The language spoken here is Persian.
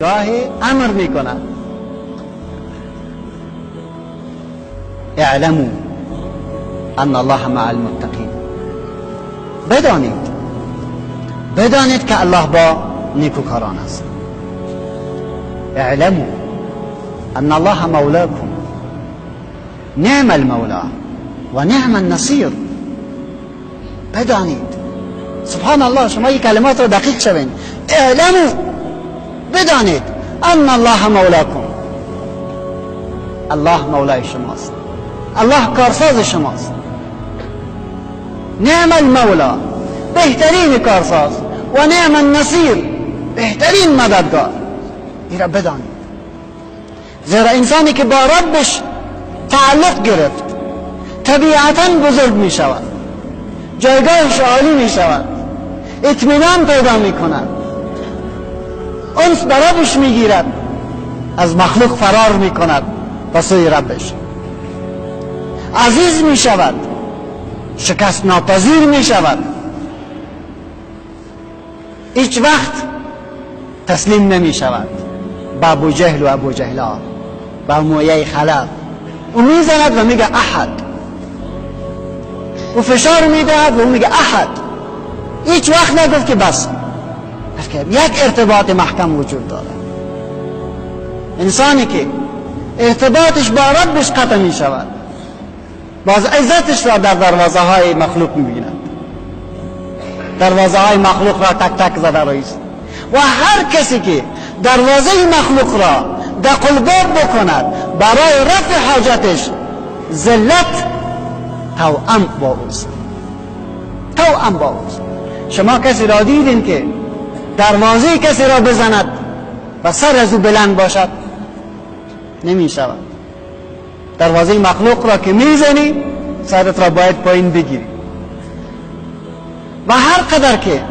گاهی امر میکند اعلموا ان الله مع المتقین. بدانید که الله با نیکوکاران است. اعلموا ان الله مولاکم نعم المولا و نعم النصیر. بدانید، سبحان الله، شما این کلمات رو دقیق شوین. اعلموا، بدانید، ان الله مولاکم، الله مولای شماست، الله کارساز شماست. نعم المولا، بهترین کارساز، و نعم النصیر، بهترین مددگار. این را بدانید، زیرا انسانی که با ربش تعلق گرفت طبیعتا بزرگ می شود، جایگاهش عالی می شود، اطمینان پیدا می کند، انس به ربش می گیرد، از مخلوق فرار می کند به سوی ربش، عزیز می شود، شکست ناپذیر می شود، هیچ وقت تسلیم نمی شود به ابو جهل و ابو جهلا، به مویه خلق. او می زند و میگه احد، او فشار می دهد و او میگه احد. هیچ وقت نگفت که بس، یک ارتباط محکم وجود داره. انسانی که ارتباطش با ربش قطع می شود، باز عزتش را در دروازه های مخلوق می بیند، دروازه های مخلوق را تک تک زده رئیس. و هر کسی که دروازه مخلوق را دقلباب بکند برای رفع حاجتش، ذلت توأم با اوست، توأم با اوست. شما کسی را دیدین که دروازه کسی را بزند و سر از او بلند باشد؟ نمی شود. دروازه مخلوق را که میزنی، سرت را باید پایین بگیری. و هر قدر که